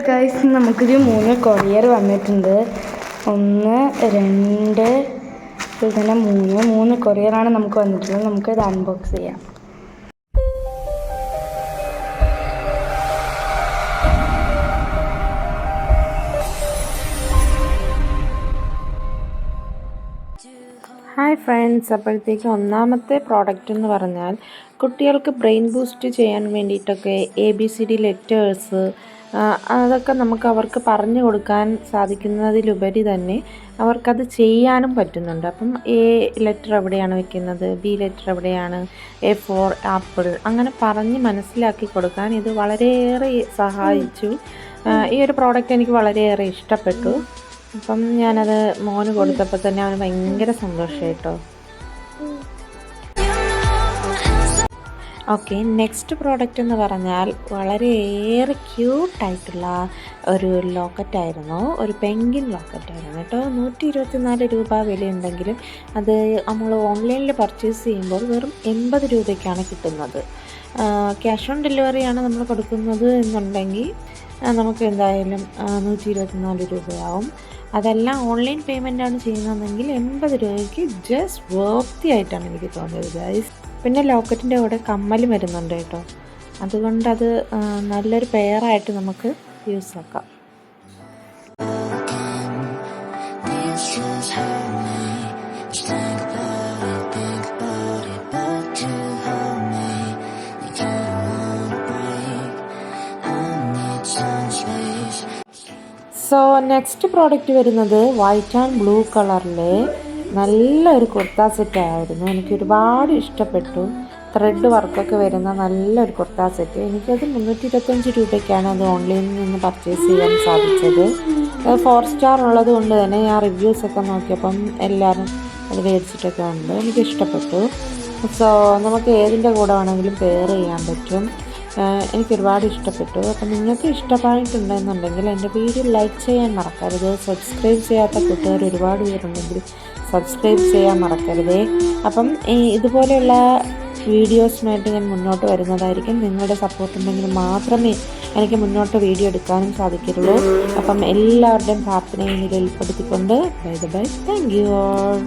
Guys, നമുക്കൊരു 3 courier വന്നിട്ടുണ്ട്. 1 2 പിന്നെ 3 കൊറിയറാണ് നമുക്ക് വന്നിട്ടുള്ളത്. നമുക്കത് അൺബോക്സ് ചെയ്യാം. ഹായ് ഫ്രണ്ട്സ്, അപ്പോഴത്തേക്ക് ഒന്നാമത്തെ പ്രോഡക്റ്റ് എന്ന് പറഞ്ഞാൽ കുട്ടികൾക്ക് ബ്രെയിൻ ബൂസ്റ്റ് ചെയ്യാൻ വേണ്ടിയിട്ടൊക്കെ ABCD ലെറ്റേഴ്സ് അതൊക്കെ നമുക്ക് അവർക്ക് പറഞ്ഞു കൊടുക്കാൻ സാധിക്കുന്നതിലുപരി തന്നെ അവർക്കത് ചെയ്യാനും പറ്റുന്നുണ്ട്. അപ്പം A ലെറ്റർ എവിടെയാണ് വെക്കുന്നത്, B ലെറ്റർ എവിടെയാണ്, A ഫോർ ആപ്പിൾ, അങ്ങനെ പറഞ്ഞ് മനസ്സിലാക്കി കൊടുക്കാൻ ഇത് വളരെയേറെ സഹായിച്ചു. ഈ ഒരു പ്രോഡക്റ്റ് എനിക്ക് വളരെയേറെ ഇഷ്ടപ്പെട്ടു. അപ്പം ഞാനത് മോന് കൊടുത്തപ്പോൾ തന്നെ അവന് ഭയങ്കര സന്തോഷമായിട്ടോ. ഓക്കെ, നെക്സ്റ്റ് പ്രോഡക്റ്റ് എന്ന് പറഞ്ഞാൽ വളരെയേറെ ക്യൂട്ടായിട്ടുള്ള ഒരു ലോക്കറ്റായിരുന്നു. ഒരു പെൻഗ്വിൻ ലോക്കറ്റായിരുന്നു കേട്ടോ. 124 രൂപ വിലയുണ്ടെങ്കിലും അത് നമ്മൾ ഓൺലൈനിൽ പർച്ചേസ് ചെയ്യുമ്പോൾ വെറും 80 രൂപയ്ക്കാണ് കിട്ടുന്നത്. ക്യാഷ് ഓൺ ഡെലിവറിയാണ് നമ്മൾ കൊടുക്കുന്നത് എന്നുണ്ടെങ്കിൽ നമുക്ക് എന്തായാലും 124 രൂപയാവും. അതെല്ലാം ഓൺലൈൻ പേയ്മെൻറ്റാണ് ചെയ്യുന്നതെങ്കിൽ 80 രൂപയ്ക്ക് ജസ്റ്റ് വർത്തിയായിട്ടാണ് എനിക്ക് തോന്നിയത് ഗൈസ്. പിന്നെ ലോക്കറ്റിൻ്റെ കൂടെ കമ്മലും വരുന്നുണ്ട് കേട്ടോ. അതുകൊണ്ടത് നല്ലൊരു പെയറായിട്ട് നമുക്ക് യൂസ് ആക്കാം. സോ നെക്സ്റ്റ് പ്രോഡക്റ്റ് വരുന്നത് വൈറ്റ് ആൻഡ് ബ്ലൂ കളറിലെ നല്ലൊരു കുർത്ത സെറ്റായിരുന്നു. എനിക്ക് ഒരുപാട് ഇഷ്ടപ്പെട്ടു. ത്രെഡ് വർക്കൊക്കെ വരുന്ന നല്ലൊരു കുർത്ത സെറ്റ്. എനിക്കത് 325 രൂപയ്ക്കാണ് അത് ഓൺലൈനിൽ നിന്ന് പർച്ചേസ് ചെയ്യാൻ സാധിച്ചത്. 4 സ്റ്റാർ ഉള്ളത് കൊണ്ട് തന്നെ ഞാൻ റിവ്യൂസൊക്കെ നോക്കിയപ്പം എല്ലാവരും അത് മേടിച്ചിട്ടൊക്കെ ഉണ്ട്. എനിക്കിഷ്ടപ്പെട്ടു. സോ നമുക്ക് ഏതിൻ്റെ കൂടെ വേണമെങ്കിലും പെയർ ചെയ്യാൻ പറ്റും. എനിക്കൊരുപാട് ഇഷ്ടപ്പെട്ടു. അപ്പം നിങ്ങൾക്ക് ഇഷ്ടമായിട്ടുണ്ടെന്നുണ്ടെങ്കിൽ എൻ്റെ വീഡിയോ ലൈക്ക് ചെയ്യാൻ മറക്കരുത്. സബ്സ്ക്രൈബ് ചെയ്യാത്ത കൂട്ടുകാർ ഒരുപാട് പേരുണ്ടെങ്കിൽ സബ്സ്ക്രൈബ് ചെയ്യാൻ മറക്കരുതേ. അപ്പം ഇതുപോലെയുള്ള വീഡിയോസുമായിട്ട് ഞാൻ മുന്നോട്ട് വരുന്നതായിരിക്കും. നിങ്ങളുടെ സപ്പോർട്ട് ഉണ്ടെങ്കിൽ മാത്രമേ എനിക്ക് മുന്നോട്ട് വീഡിയോ എടുക്കാനും സാധിക്കുള്ളൂ. അപ്പം എല്ലാവരുടെയും പ്രാർത്ഥനയിൽ ഉൾപ്പെടുത്തിക്കൊണ്ട് ബൈ. Thank you all.